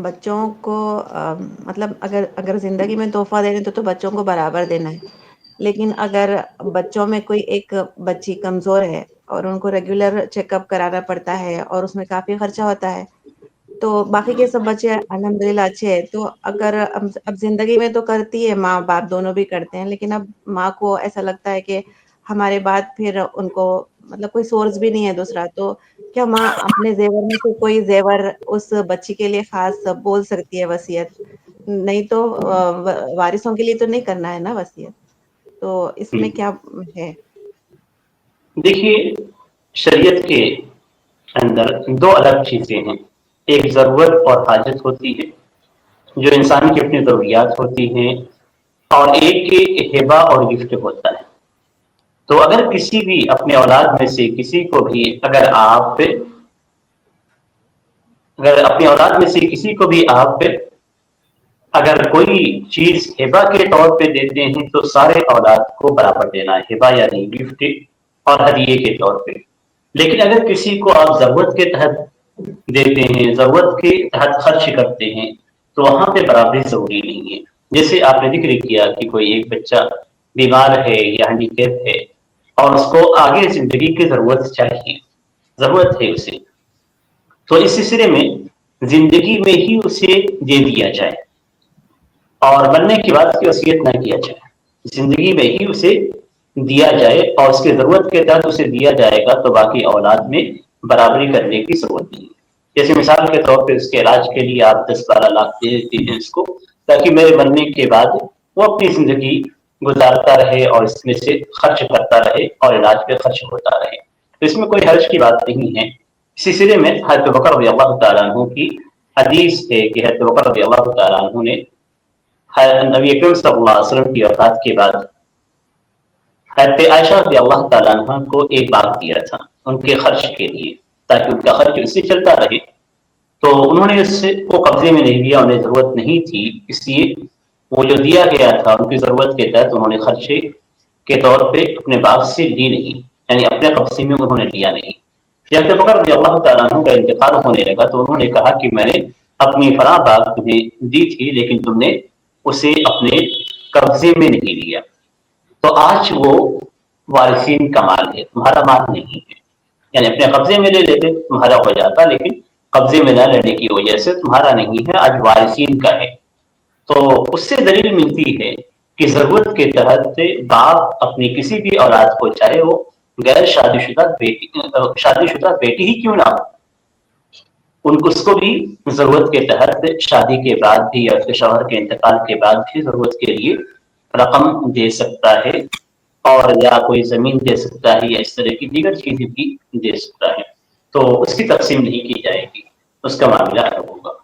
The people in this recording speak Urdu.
بچوں کو مطلب اگر زندگی میں تحفہ دینے تو بچوں کو برابر دینا ہے. لیکن اگر بچوں میں کوئی ایک بچی کمزور ہے اور ان کو ریگولر چیک اپ کرانا پڑتا ہے اور اس میں کافی خرچہ ہوتا ہے، تو باقی کے سب بچے الحمد للہ اچھے ہیں. تو اگر اب زندگی میں تو کرتی ہے ماں باپ دونوں بھی کرتے ہیں، لیکن اب ماں کو ایسا لگتا ہے کہ ہمارے بعد پھر ان کو مطلب کوئی سورس بھی نہیں ہے دوسرا، تو کیا ماں اپنے زیور میں سے کوئی زیور اس بچی کے لیے خاص بول سکتی ہے وصیت؟ نہیں تو وارثوں کے لیے تو نہیں کرنا ہے نا وصیت. تو اس میں کیا ہے؟ دیکھیے، شریعت کے اندر دو الگ چیزیں ہیں. ایک ضرورت اور حاجت ہوتی ہے جو انسان کی اپنی ضروریات ہوتی ہیں، اور ایک ہبہ اور گفٹ ہوتا ہے. تو اگر کسی بھی اپنے اولاد میں سے کسی کو بھی اگر اپنی اولاد میں سے کسی کو بھی آپ اگر کوئی چیز ہبہ کے طور پہ دیتے ہیں تو سارے اولاد کو برابر دینا ہے، ہبہ یعنی گفٹ اور ہدیے کے طور پہ. لیکن اگر کسی کو آپ ضرورت کے تحت دیتے ہیں، ضرورت کے تحت خرچ کرتے ہیں، تو وہاں پہ برابری ضروری نہیں ہے. جیسے آپ نے ذکر کیا کہ کوئی ایک بچہ بیمار ہے یا ہینڈی کیپ ہے اور اس کو آگے زندگی کی ضرورت چاہیے، ضرورت ہے اسے، تو اس سلسلے میں زندگی میں ہی اسے دے دیا جائے اور مرنے کے بعد کی وصیت نہ کیا جائے. زندگی میں ہی اسے دیا جائے اور اس کی ضرورت کے تحت اسے دیا جائے گا تو باقی اولاد میں برابری کرنے کی ضرورت نہیں ہے. جیسے مثال کے طور پہ اس کے علاج کے لیے آپ 10-12 لاکھ دے دیتے ہیں اس کو، تاکہ میرے مرنے کے بعد وہ اپنی زندگی گزارتا رہے اور اس میں سے خرچ کرتا رہے اور علاج پہ خرچ ہوتا رہے. تو اس میں کوئی حرج کی بات نہیں ہے. اسی سلسلے میں حضرت بکر رضی اللہ تعالیٰ عنہ کی حدیث ہے کہ حضرت بکر رضی اللہ تعالیٰ عنہ نے نبی اکرم صلی اللہ علیہ وسلم کی وفات کے بعد حضرت عائشہ رضی اللہ تعالیٰ عنہ کو ایک باغ دیا تھا ان کے خرچ کے لیے، تاکہ ان کا خرچ اس سے چلتا رہے. تو انہوں نے اس کو قبضے میں نہیں لیا، انہیں ضرورت نہیں تھی، اس لیے وہ جو دیا گیا تھا ان کی ضرورت کے تحت انہوں نے خرچے کے طور پہ اپنے باغ سے لی نہیں، یعنی اپنے قبضے میں انہوں نے لیا نہیں. جب بکر رضی اللہ تعالیٰ عنہ کا انتقال ہونے لگا تو انہوں نے کہا کہ میں نے اپنی فلاں باغ تمہیں دی تھی لیکن تم نے اسے اپنے قبضے میں نہیں لیا. تو آج وہ وارثین کا مال ہے، تمہارا مال نہیں ہے. یعنی اپنے قبضے میں لے لیتے تمہارا ہو جاتا، لیکن قبضے میں نہ لینے کی وجہ سے تمہارا نہیں ہے، آج وارثین کا ہے. تو اس سے دلیل ملتی ہے کہ ضرورت کے تحت باپ اپنی کسی بھی اولاد کو، چاہے وہ غیر شادی شدہ بیٹی ہی کیوں نہ ہو، اس کو بھی ضرورت کے تحت شادی کے بعد بھی یا پھر شوہر کے انتقال کے بعد بھی ضرورت کے لیے رقم دے سکتا ہے، اور یا کوئی زمین دے سکتا ہے، یا اس طرح کی دیگر چیزیں بھی دے سکتا ہے. تو اس کی تقسیم نہیں کی جائے گی، اس کا معاملہ